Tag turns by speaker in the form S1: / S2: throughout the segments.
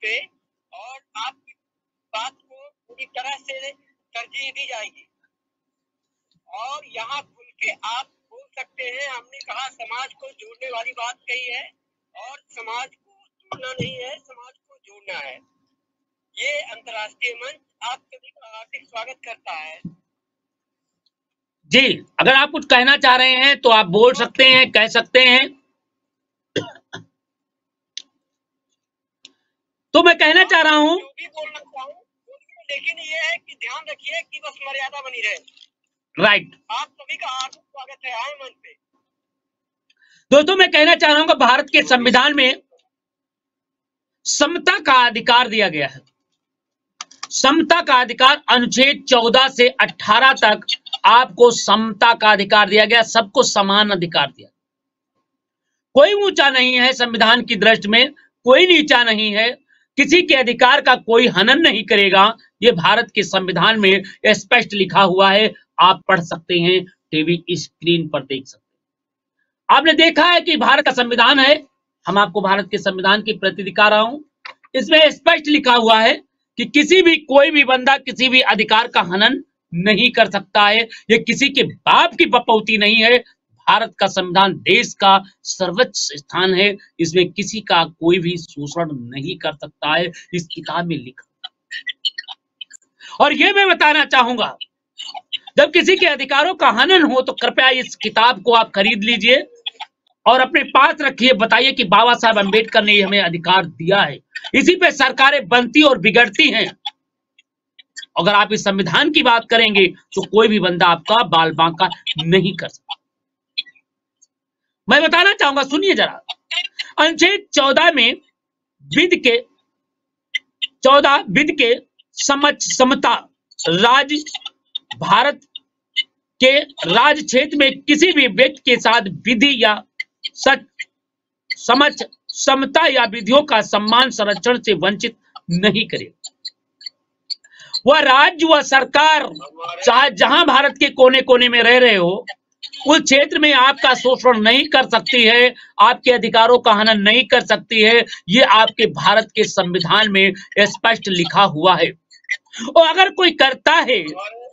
S1: पे, और आपकी बात को पूरी तरह से तरजीह दी जाएगी। और यहाँ खुल के आप बोल सकते हैं। हमने कहा समाज को जोड़ने वाली बात कही है, और समाज को तोड़ना नहीं है, समाज को जोड़ना है। ये अंतर्राष्ट्रीय मंच आप सभी का हार्दिक स्वागत करता है।
S2: जी, अगर आप कुछ कहना चाह रहे हैं तो आप बोल सकते हैं, कह सकते हैं। तो मैं कहना चाह रहा हूँ,
S1: जो भी बोलना चाहूँ बोलिए, लेकिन ये है कि ध्यान रखिए कि बस मर्यादा बनी रहे।
S2: राइट।
S1: आप सभी का हार्दिक स्वागत है, आए मंच पे।
S2: दोस्तों, मैं कहना चाह रहा हूँ कि भारत के संविधान में समता का अधिकार दिया गया है। समता का अधिकार अनुच्छेद 14 से 18 तक आपको समता का अधिकार दिया गया, सबको समान अधिकार दिया। कोई ऊंचा नहीं है संविधान की दृष्टि में, कोई नीचा नहीं है, किसी के अधिकार का कोई हनन नहीं करेगा। ये भारत के संविधान में स्पष्ट लिखा हुआ है, आप पढ़ सकते हैं, टीवी स्क्रीन पर देख सकते हैं। आपने देखा है कि भारत का संविधान है, हम आपको भारत के संविधान की प्रति दिखा रहा हूं। इसमें स्पष्ट लिखा हुआ है कि किसी भी कोई भी बंदा किसी भी अधिकार का हनन नहीं कर सकता है। ये किसी के बाप की बपौती नहीं है। भारत का संविधान देश का सर्वोच्च स्थान है, इसमें किसी का कोई भी शोषण नहीं कर सकता है, इस किताब में लिखा। और ये मैं बताना चाहूंगा, जब किसी के अधिकारों का हनन हो तो कृपया इस किताब को आप खरीद लीजिए और अपने पास रखिए। बताइए कि बाबा साहब अंबेडकर ने हमें अधिकार दिया है। इसी पे सरकारें बनती और बिगड़ती हैं। अगर आप इस संविधान की बात करेंगे तो कोई भी बंदा आपका बाल बांका नहीं कर सकता। मैं बताना चाहूंगा, सुनिए जरा। अनुच्छेद 14 में विधि के समता राज्य, भारत के राज्य क्षेत्र में किसी भी व्यक्ति के साथ विधि या सच समझ समता या विधियों का सम्मान संरक्षण से वंचित नहीं करे। वह राज्य व सरकार चाहे जहां भारत के कोने कोने में रह रहे हो, उस क्षेत्र में आपका शोषण नहीं कर सकती है, आपके अधिकारों का हनन नहीं कर सकती है। ये आपके भारत के संविधान में स्पष्ट लिखा हुआ है। और अगर कोई करता है
S1: हमारे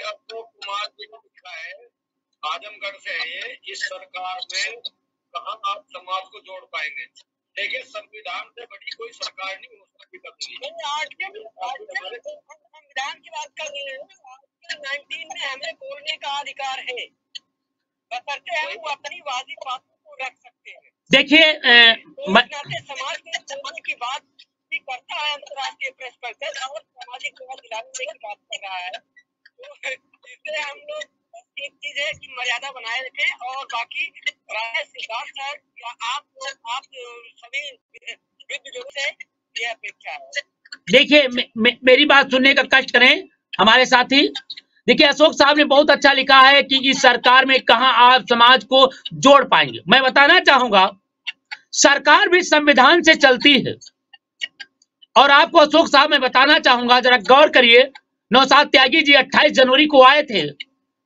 S1: अशोक कुमार जी ने लिखा है, आजमगढ़ से है, इस सरकार में कहां आप समाज को जोड़ पाएंगे। लेकिन संविधान से बड़ी कोई सरकार नहीं हो सकती कभी। संविधान की बात कर रहे हैं, आर्टिकल 19 में हमें बोलने का अधिकार है, बशर्ते हम अपनी वाजिब बातों को रख सकते हैं।
S2: देखिए,
S1: समाज में बोलने की बात भी करता है अंतर्राष्ट्रीय प्रेस परिषद, और सामाजिक न्याय दिलाने की बात कर रहा है। तो इससे हम लोग एक चीज है कि मर्यादा बनाए रखें, और बाकी सिद्धार्थ सर या आप सभी विद्वानों से यह अपेक्षा है।
S2: देखिए, मेरी बात सुनने का कष्ट करें हमारे साथी। देखिए, अशोक साहब ने बहुत अच्छा लिखा है कि इस सरकार में कहां आप समाज को जोड़ पाएंगे। मैं बताना चाहूंगा, सरकार भी संविधान से चलती है। और आपको अशोक साहब मैं बताना चाहूंगा, जरा गौर करिए। नौशाद त्यागी जी 28 जनवरी को आए थे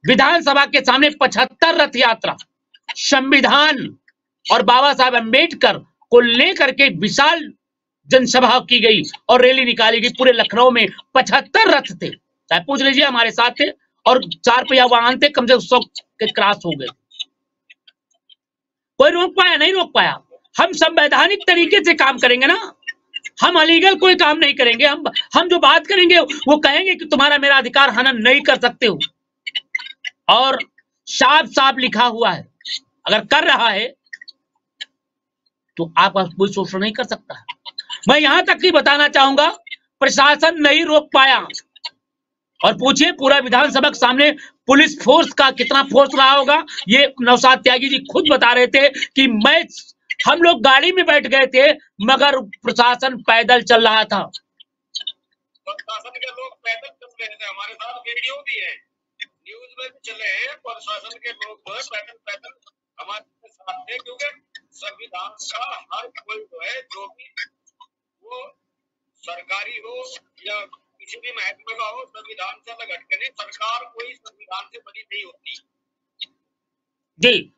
S2: विधानसभा के सामने 75 रथ यात्रा, संविधान और बाबा साहब अंबेडकर को लेकर के विशाल जनसभा की गई और रैली निकाली गई। पूरे लखनऊ में 75 रथ थे, चाहे पूछ लीजिए, हमारे साथ थे, और 4 पहिया वाहन थे, कम से कम 100 के क्रॉस हो गए। कोई रोक पाया? नहीं रोक पाया। हम संवैधानिक तरीके से काम करेंगे ना, हम अलीगल कोई काम नहीं करेंगे। हम जो बात करेंगे वो कहेंगे कि तुम्हारा मेरा अधिकार हनन नहीं कर सकते हो। और साफ साफ लिखा हुआ है, अगर कर रहा है तो आप कोई शोषण नहीं कर सकता। मैं यहां तक ही बताना चाहूंगा, प्रशासन नहीं रोक पाया। और पूछिए, पूरा विधानसभा के सामने पुलिस फोर्स का कितना फोर्स रहा होगा। ये नौशाद त्यागी जी खुद बता रहे थे कि हम लोग गाड़ी में बैठ गए थे, मगर प्रशासन पैदल चल रहा था।
S1: प्रशासन के लोग पैदल चल रहे थे, हमारे साथ वीडियो भी है, न्यूज में भी चले हैं। प्रशासन के लोग पैदल हमारे साथ थे, क्योंकि संविधान का हर कोई जो है, जो भी वो सरकारी हो या किसी भी महकमे का हो, संविधान से अलग हटके नहीं। सरकार कोई संविधान से बड़ी नहीं होती।
S2: जी,